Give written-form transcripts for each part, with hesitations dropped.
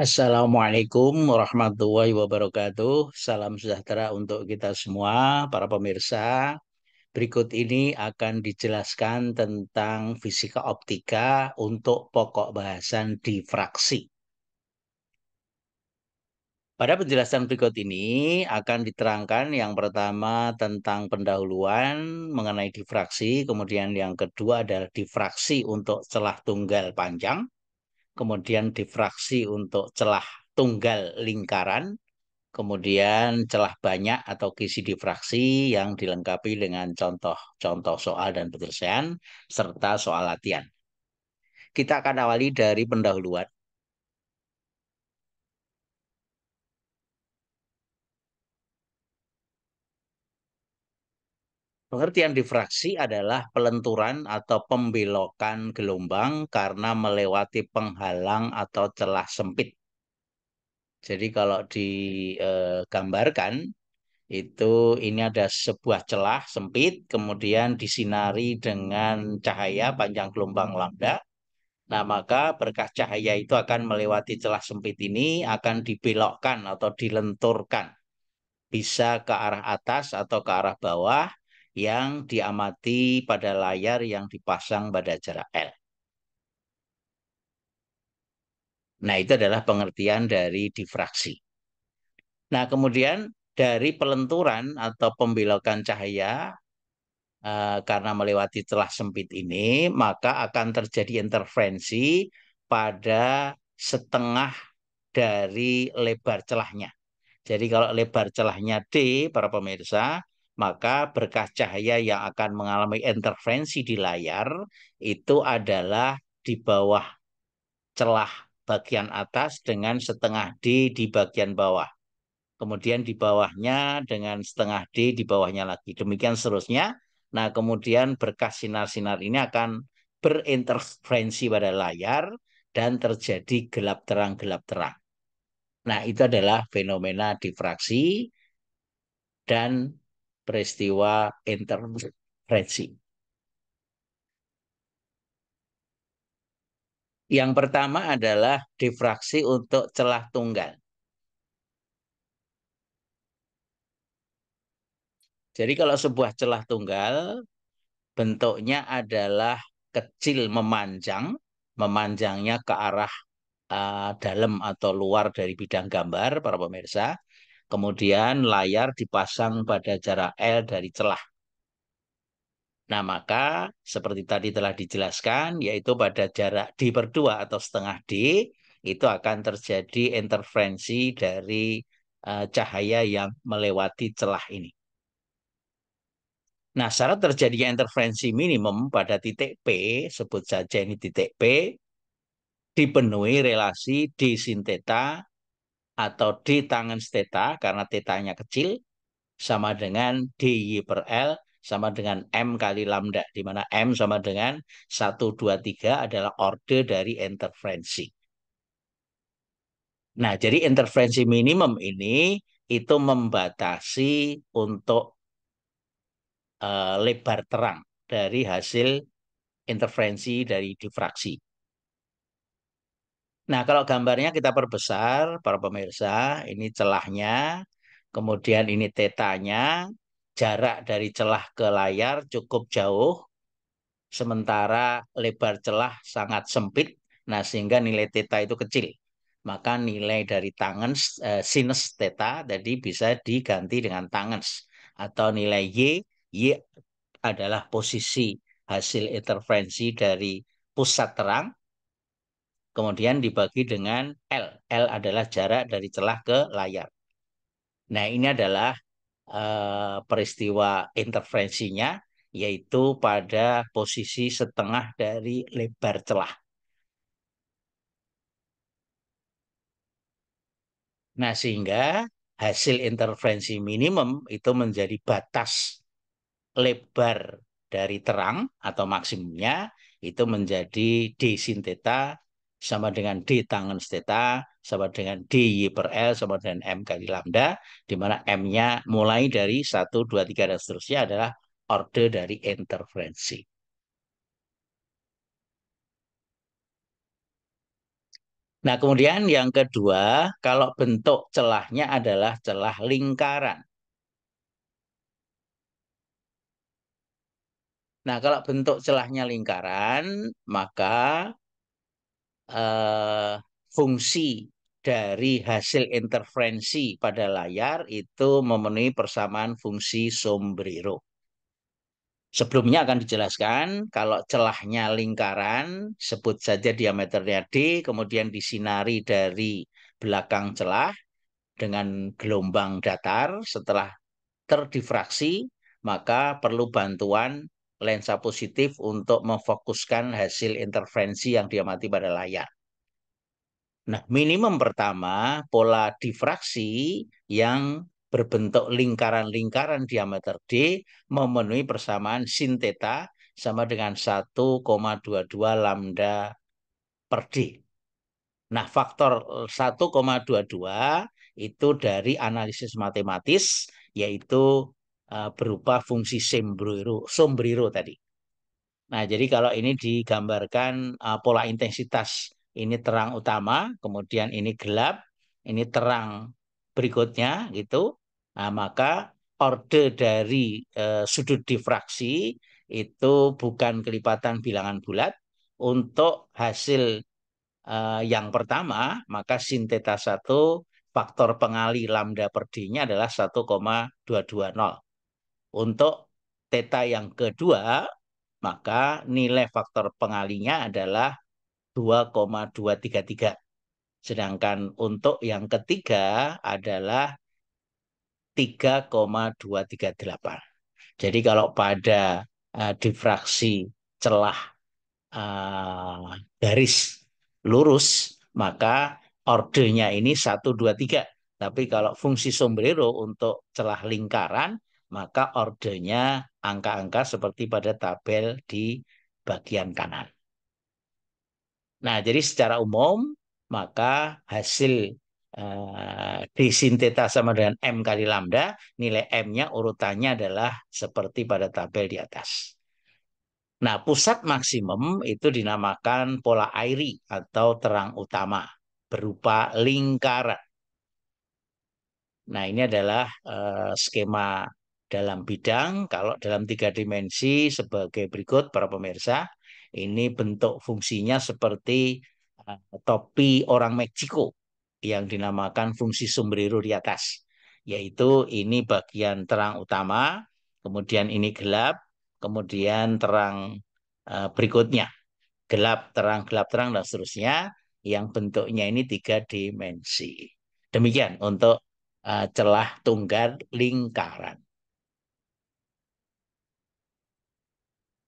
Assalamualaikum warahmatullahi wabarakatuh. Salam sejahtera untuk kita semua, para pemirsa. Berikut ini akan dijelaskan tentang fisika optika untuk pokok bahasan difraksi. Pada penjelasan berikut ini akan diterangkan yang pertama tentang pendahuluan mengenai difraksi, kemudian yang kedua adalah difraksi untuk celah tunggal panjang, kemudian difraksi untuk celah tunggal lingkaran, kemudian celah banyak atau kisi difraksi yang dilengkapi dengan contoh-contoh soal dan penyelesaian serta soal latihan. Kita akan awali dari pendahuluan. Pengertian difraksi adalah pelenturan atau pembelokan gelombang karena melewati penghalang atau celah sempit. Jadi kalau digambarkan, itu ini ada sebuah celah sempit, kemudian disinari dengan cahaya panjang gelombang lambda. Nah, maka berkah cahaya itu akan melewati celah sempit ini, akan dibelokkan atau dilenturkan. Bisa ke arah atas atau ke arah bawah yang diamati pada layar yang dipasang pada jarak L. Nah, itu adalah pengertian dari difraksi. Nah, kemudian dari pelenturan atau pembelokan cahaya karena melewati celah sempit ini, maka akan terjadi interferensi pada setengah dari lebar celahnya. Jadi kalau lebar celahnya D, para pemirsa, maka berkah cahaya yang akan mengalami interferensi di layar itu adalah di bawah celah bagian atas dengan setengah D di bagian bawah. Kemudian di bawahnya dengan setengah D di bawahnya lagi. Demikian seterusnya. Nah, kemudian berkah sinar-sinar ini akan berinterferensi pada layar dan terjadi gelap terang. Nah, itu adalah fenomena difraksi dan peristiwa interferensi. Yang pertama adalah difraksi untuk celah tunggal. Jadi kalau sebuah celah tunggal bentuknya adalah kecil memanjang, memanjangnya ke arah dalam atau luar dari bidang gambar, para pemirsa. Kemudian layar dipasang pada jarak L dari celah. Nah, maka seperti tadi telah dijelaskan, yaitu pada jarak D per 2 atau setengah D, itu akan terjadi interferensi dari cahaya yang melewati celah ini. Nah, syarat terjadinya interferensi minimum pada titik P, sebut saja ini titik P, dipenuhi relasi D sin theta atau D tangens theta karena tetanya kecil sama dengan DY per L sama dengan M kali lambda, di mana M sama dengan 1, 2, 3 adalah orde dari interferensi. Nah, jadi interferensi minimum ini itu membatasi untuk lebar terang dari hasil interferensi dari difraksi. Nah, kalau gambarnya kita perbesar, para pemirsa, ini celahnya, kemudian ini tetanya, jarak dari celah ke layar cukup jauh, sementara lebar celah sangat sempit, nah sehingga nilai theta itu kecil. Maka nilai dari tangens, sinus theta tadi bisa diganti dengan tangens. Atau nilai Y adalah posisi hasil interferensi dari pusat terang, kemudian dibagi dengan L. L adalah jarak dari celah ke layar. Nah, ini adalah peristiwa interferensinya, yaitu pada posisi setengah dari lebar celah. Nah, sehingga hasil interferensi minimum itu menjadi batas lebar dari terang atau maksimumnya itu menjadi D sin theta sama dengan D tangens theta sama dengan DY per L sama dengan M kali lambda, di mana M-nya mulai dari 1, 2, 3 dan seterusnya adalah orde dari interferensi. Nah, kemudian yang kedua, kalau bentuk celahnya adalah celah lingkaran. Nah, kalau bentuk celahnya lingkaran, maka eh, fungsi dari hasil interferensi pada layar itu memenuhi persamaan fungsi sombrero. Sebelumnya akan dijelaskan kalau celahnya lingkaran, sebut saja diameternya D, kemudian disinari dari belakang celah dengan gelombang datar. Setelah terdifraksi, maka perlu bantuan lensa positif untuk memfokuskan hasil interferensi yang diamati pada layar. Nah, minimum pertama, pola difraksi yang berbentuk lingkaran-lingkaran diameter D memenuhi persamaan sin theta sama dengan 1,22 lambda per D. Nah, faktor 1,22 itu dari analisis matematis, yaitu berupa fungsi sombrero tadi. Nah, jadi kalau ini digambarkan pola intensitas, ini terang utama, kemudian ini gelap, ini terang berikutnya gitu. Nah, maka orde dari sudut difraksi itu bukan kelipatan bilangan bulat. Untuk hasil yang pertama, maka sin theta 1 faktor pengali lambda per D-nya adalah 1,220. Untuk theta yang kedua, maka nilai faktor pengalinya adalah 2,233. Sedangkan untuk yang ketiga adalah 3,238. Jadi kalau pada difraksi celah garis lurus, maka ordenya ini 1, 2, 3. Tapi kalau fungsi sombrero untuk celah lingkaran, maka ordenya angka-angka seperti pada tabel di bagian kanan. Nah, jadi secara umum, maka hasil D sin theta sama dengan M kali lambda, nilai M-nya urutannya adalah seperti pada tabel di atas. Nah, pusat maksimum itu dinamakan pola airy atau terang utama berupa lingkaran. Nah, ini adalah skema dalam bidang. Kalau dalam 3 dimensi sebagai berikut, para pemirsa, ini bentuk fungsinya seperti topi orang Meksiko yang dinamakan fungsi sombrero di atas. Yaitu ini bagian terang utama, kemudian ini gelap, kemudian terang berikutnya. Gelap, terang, dan seterusnya. Yang bentuknya ini 3 dimensi. Demikian untuk celah tunggal lingkaran.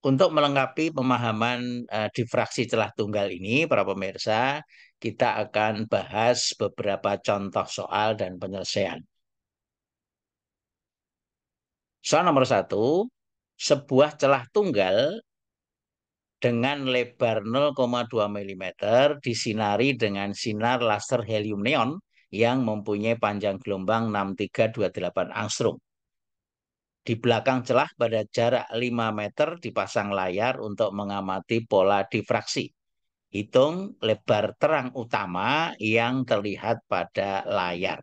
Untuk melengkapi pemahaman difraksi celah tunggal ini, para pemirsa, kita akan bahas beberapa contoh soal dan penyelesaian. Soal nomor 1, sebuah celah tunggal dengan lebar 0,2 mm disinari dengan sinar laser helium neon yang mempunyai panjang gelombang 6328 angstrom. Di belakang celah pada jarak 5 meter dipasang layar untuk mengamati pola difraksi. Hitung lebar terang utama yang terlihat pada layar.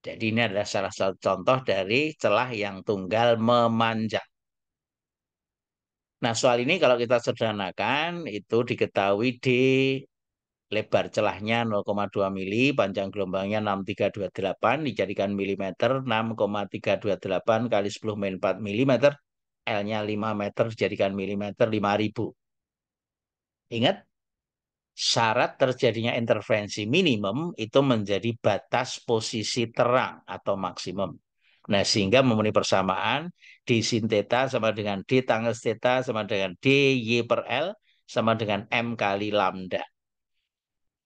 Jadi ini adalah salah satu contoh dari celah yang tunggal memanjang. Nah, soal ini kalau kita sederhanakan, itu diketahui di lebar celahnya 0,2 mili, panjang gelombangnya 6328, dijadikan milimeter 6,328 kali 10⁻⁴ milimeter, L-nya 5 meter, dijadikan milimeter 5.000. Ingat, syarat terjadinya interferensi minimum itu menjadi batas posisi terang atau maksimum. Nah, sehingga memenuhi persamaan D sin theta sama dengan D tanggal theta sama dengan D Y per L sama dengan M kali lambda.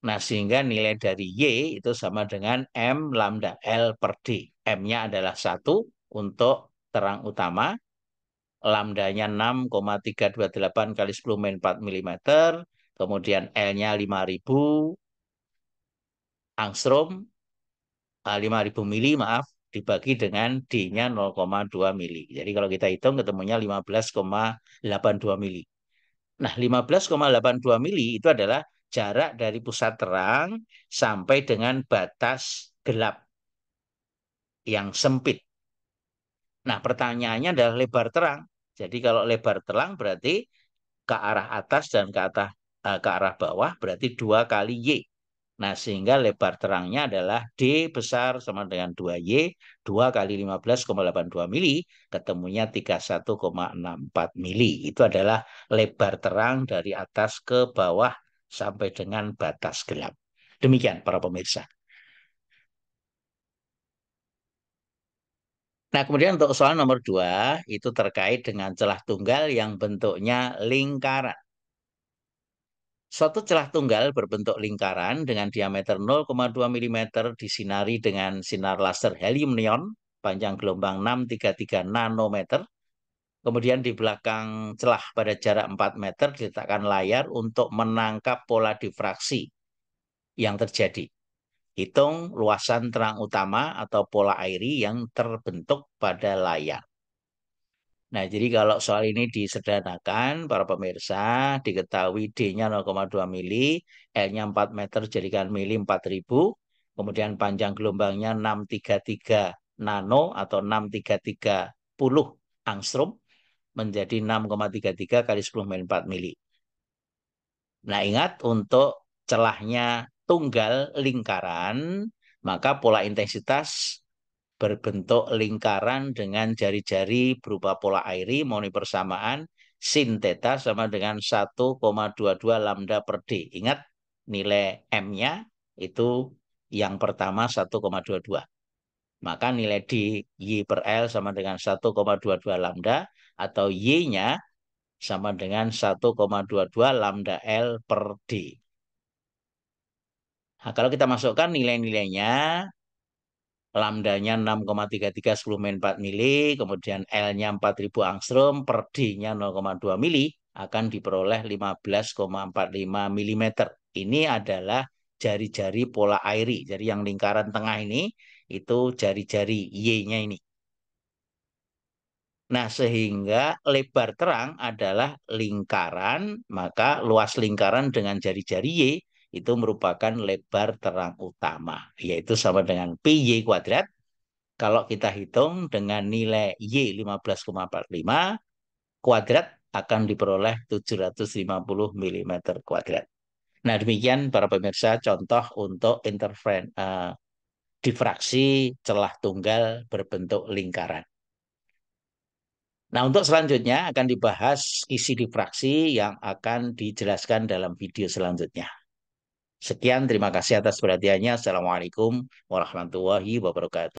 Nah, sehingga nilai dari Y itu sama dengan M lambda L per D. M-nya adalah 1 untuk terang utama, lambdanya 6,328 kali 10⁻⁴ milimeter, kemudian L-nya 5.000 angstrom, 5.000 mili, maaf, dibagi dengan D-nya 0,2 mili. Jadi kalau kita hitung ketemunya 15,82 mili. Nah, 15,82 mili itu adalah jarak dari pusat terang sampai dengan batas gelap yang sempit. Nah, pertanyaannya adalah lebar terang. Jadi kalau lebar terang berarti ke arah atas dan ke arah bawah berarti 2 kali Y. Nah, sehingga lebar terangnya adalah D besar sama dengan 2Y, 2 kali 15,82 mili, ketemunya 31,64 mili. Itu adalah lebar terang dari atas ke bawah sampai dengan batas gelap. Demikian para pemirsa. Nah, kemudian untuk soal nomor 2, itu terkait dengan celah tunggal yang bentuknya lingkaran. Suatu celah tunggal berbentuk lingkaran dengan diameter 0,2 mm disinari dengan sinar laser helium neon, panjang gelombang 633 nanometer. Kemudian di belakang celah pada jarak 4 meter diletakkan layar untuk menangkap pola difraksi yang terjadi. Hitung luasan terang utama atau pola airi yang terbentuk pada layar. Nah, jadi kalau soal ini disederhanakan, para pemirsa, diketahui D-nya 0,2 mili, L-nya 4 meter, jadikan mili 4000, kemudian panjang gelombangnya 633 nano atau 633 angstrom, menjadi 6,33 kali 10 mili 4 mili. Nah, ingat untuk celahnya tunggal lingkaran, maka pola intensitas berbentuk lingkaran dengan jari-jari berupa pola airi mohon persamaan sin theta sama dengan 1,22 lambda per D. Ingat nilai M-nya itu yang pertama 1,22. Maka nilai D Y per L sama dengan 1,22 lambda atau Y-nya sama dengan 1,22 lambda L per D. Nah, kalau kita masukkan nilai-nilainya, lambdanya 6,33 10 min 4 mili, kemudian L-nya 4000 angstrom, per D-nya 0,2 mili, akan diperoleh 15,45 mm. Ini adalah jari-jari pola airi. Jadi yang lingkaran tengah ini, itu jari-jari Y-nya ini. Nah, sehingga lebar terang adalah lingkaran, maka luas lingkaran dengan jari-jari Y itu merupakan lebar terang utama, yaitu sama dengan PY kuadrat. Kalau kita hitung dengan nilai Y 15,45 kuadrat akan diperoleh 750 mm kuadrat. Nah, demikian para pemirsa contoh untuk difraksi celah tunggal berbentuk lingkaran. Nah, untuk selanjutnya akan dibahas isi difraksi yang akan dijelaskan dalam video selanjutnya. Sekian, terima kasih atas perhatiannya. Assalamualaikum warahmatullahi wabarakatuh.